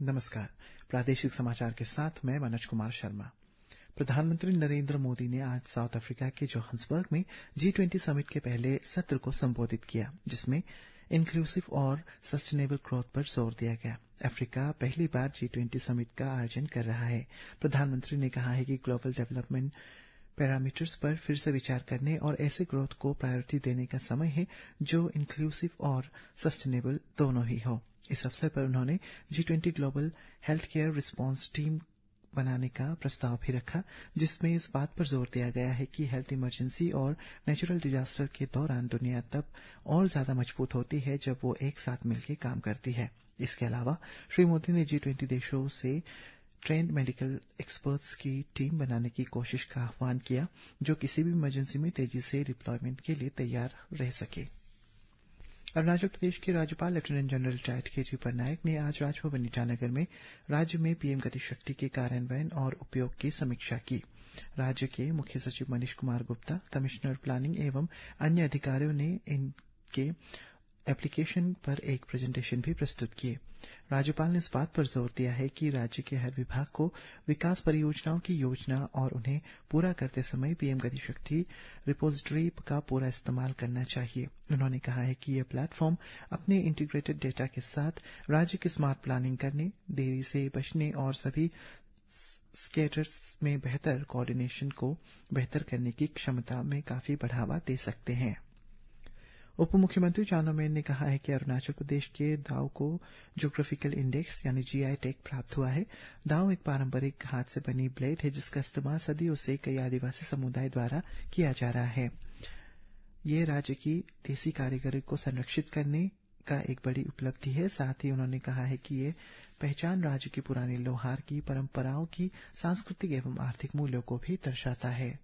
नमस्कार। प्रादेशिक समाचार के साथ मैं मनोज कुमार शर्मा। प्रधानमंत्री नरेंद्र मोदी ने आज साउथ अफ्रीका के जोहान्सबर्ग में G20 समिट के पहले सत्र को संबोधित किया, जिसमें इंक्लूसिव और सस्टेनेबल ग्रोथ पर जोर दिया गया। अफ्रीका पहली बार G20 समिट का आयोजन कर रहा है। प्रधानमंत्री ने कहा है कि ग्लोबल डेवलपमेंट पैरामीटर्स पर फिर से विचार करने और ऐसे ग्रोथ को प्रायोरिटी देने का समय है जो इंक्लूसिव और सस्टेनेबल दोनों ही हो। इस अवसर पर उन्होंने G20 global health care response team बनाने का प्रस्ताव भी रखा, जिसमें इस बात पर जोर दिया गया है कि हेल्थ इमरजेंसी और नेचुरल डिजास्टर के दौरान दुनिया तब और ज्यादा मजबूत होती है जब वो एक साथ मिलकर काम करती है। इसके अलावा श्री मोदी ने G20 देशों से ट्रेंड मेडिकल एक्सपर्ट्स की टीम बनाने की कोशिश का आह्वान किया, जो किसी भी इमरजेंसी में तेजी से डिप्लॉयमेंट के लिए तैयार रह सके। अरुणाचल प्रदेश के राज्यपाल lieutenant general retired KG Patnaik ने आज राजभवन ईटानगर में राज्य में पीएम गति शक्ति के कार्यान्वयन और उपयोग की समीक्षा की। राज्य के मुख्य सचिव मनीष कुमार गुप्ता, कमिश्नर प्लानिंग एवं अन्य अधिकारियों ने इनके एप्लीकेशन पर एक प्रेजेंटेशन भी प्रस्तुत किए। राज्यपाल ने इस बात पर जोर दिया है कि राज्य के हर विभाग को विकास परियोजनाओं की योजना और उन्हें पूरा करते समय पीएम गति शक्ति रिपोजिटरी का पूरा इस्तेमाल करना चाहिए। उन्होंने कहा है कि यह प्लेटफॉर्म अपने इंटीग्रेटेड डेटा के साथ राज्य की स्मार्ट प्लानिंग करने, देरी से बचने और सभी स्केटर्स में बेहतर कोऑर्डिनेशन को बेहतर करने की क्षमता में काफी बढ़ावा दे सकते हैं। उप मुख्यमंत्री चाउना मेन ने कहा है कि अरुणाचल प्रदेश के दाव को ज्योग्राफिकल इंडेक्स यानी GI टैग प्राप्त हुआ है। दाव एक पारंपरिक हाथ से बनी ब्लेड है, जिसका इस्तेमाल सदियों से कई आदिवासी समुदाय द्वारा किया जा रहा है। ये राज्य की देसी कारीगरी को संरक्षित करने का एक बड़ी उपलब्धि है। साथ ही उन्होंने कहा है कि ये पहचान राज्य की पुरानी लोहार की परंपराओं की सांस्कृतिक एवं आर्थिक मूल्यों को भी दर्शाता है।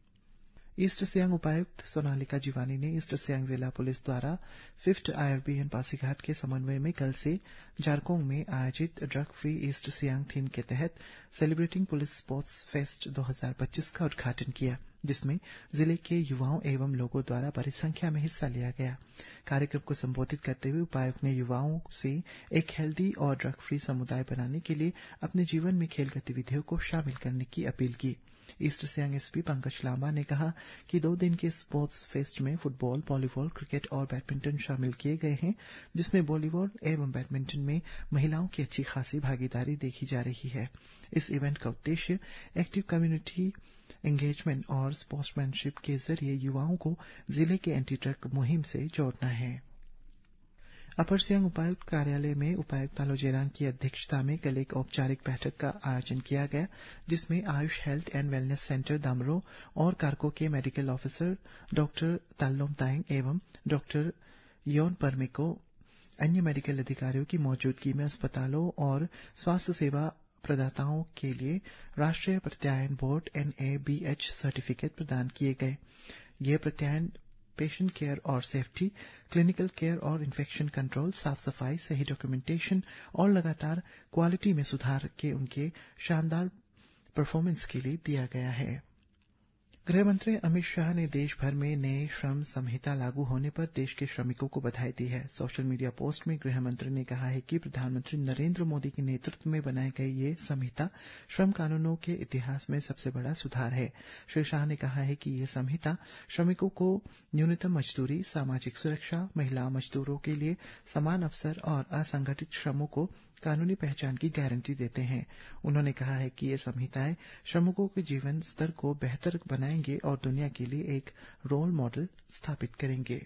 ईस्ट सियांग उपायुक्त सोनालिका जीवानी ने ईस्ट सियांग जिला पुलिस द्वारा 5th IRBN पासीघाट के समन्वय में कल से जारकोंग में आयोजित drug free east Siang theme के तहत सेलिब्रेटिंग पुलिस स्पोर्ट्स फेस्ट 2025 का उद्घाटन किया, जिसमें जिले के युवाओं एवं लोगों द्वारा बड़ी संख्या में हिस्सा लिया गया। कार्यक्रम को संबोधित करते हुए उपायुक्त ने युवाओं से एक हेल्दी और ड्रग फ्री समुदाय बनाने के लिए अपने जीवन में खेल गतिविधियों को शामिल करने की अपील की। ईस्ट सियांग SP पंकज लांबा ने कहा कि 2 दिन के स्पोर्ट्स फेस्ट में फुटबॉल, वॉलीबॉल, क्रिकेट और बैडमिंटन शामिल किए गए हैं, जिसमें वॉलीबॉल एवं बैडमिंटन में महिलाओं की अच्छी खासी भागीदारी देखी जा रही है। इस इवेंट का उद्देश्य एक्टिव कम्युनिटी एंगेजमेंट और स्पोर्ट्समैनशिप के जरिए युवाओं को जिले के एंटी ड्रग मुहिम से जोड़ना है। अपर सियांग उपायुक्त कार्यालय में उपायुक्त तालो जेरांग की अध्यक्षता में कल एक औपचारिक बैठक का आयोजन किया गया, जिसमें Ayush health and wellness centre Damro और कारको के medical officer doctor Tallom Tayeng एवं डॉक्टर योन परमेको अन्य मेडिकल अधिकारियों की मौजूदगी में अस्पतालों और स्वास्थ्य सेवा प्रदाताओं के लिए राष्ट्रीय प्रत्यायन बोर्ड NABH सर्टिफिकेट प्रदान किए गए। यह प्रत्यायन पेशेंट केयर और सेफ्टी, क्लिनिकल केयर और इन्फेक्शन कंट्रोल, साफ सफाई, सही डॉक्यूमेंटेशन और लगातार क्वालिटी में सुधार के उनके शानदार परफॉर्मेंस के लिए दिया गया है। गृह मंत्री अमित शाह ने देश भर में नए श्रम संहिता लागू होने पर देश के श्रमिकों को बधाई दी है। सोशल मीडिया पोस्ट में गृह मंत्री ने कहा है कि प्रधानमंत्री नरेंद्र मोदी के नेतृत्व में बनाई गई ये संहिता श्रम कानूनों के इतिहास में सबसे बड़ा सुधार है। श्री शाह ने कहा है कि ये संहिता श्रमिकों को न्यूनतम मजदूरी, सामाजिक सुरक्षा, महिला मजदूरों के लिए समान अवसर और असंगठित श्रमों को कानूनी पहचान की गारंटी देते हैं। उन्होंने कहा है कि ये संहिताएं श्रमिकों के जीवन स्तर को बेहतर बनाएंगे और दुनिया के लिए एक रोल मॉडल स्थापित करेंगे।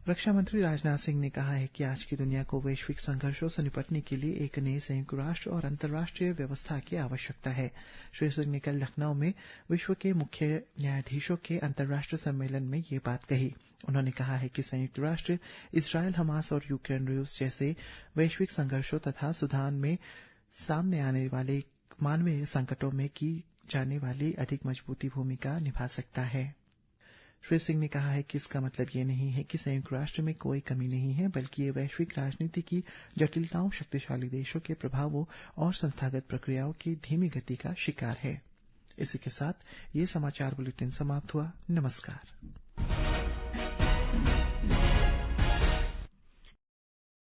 रक्षा मंत्री राजनाथ सिंह ने कहा है कि आज की दुनिया को वैश्विक संघर्षों से निपटने के लिए एक नए संयुक्त राष्ट्र और अंतर्राष्ट्रीय व्यवस्था की आवश्यकता है। श्री सिंह ने कल लखनऊ में विश्व के मुख्य न्यायाधीशों के अंतर्राष्ट्रीय सम्मेलन में ये बात कही। उन्होंने कहा है कि संयुक्त राष्ट्र इजरायल, हमास और यूक्रेन रूस जैसे वैश्विक संघर्षों तथा सुधार में सामने आने वाले मानवीय संकटों में की जाने वाली अधिक मजबूती भूमिका निभा सकता है। श्री सिंह ने कहा है कि इसका मतलब ये नहीं है कि संयुक्त राष्ट्र में कोई कमी नहीं है, बल्कि ये वैश्विक राजनीति की जटिलताओं, शक्तिशाली देशों के प्रभावों और संस्थागत प्रक्रियाओं की धीमी गति का शिकार है। इसी के साथ ये समाचार बुलेटिन समाप्त हुआ। नमस्कार।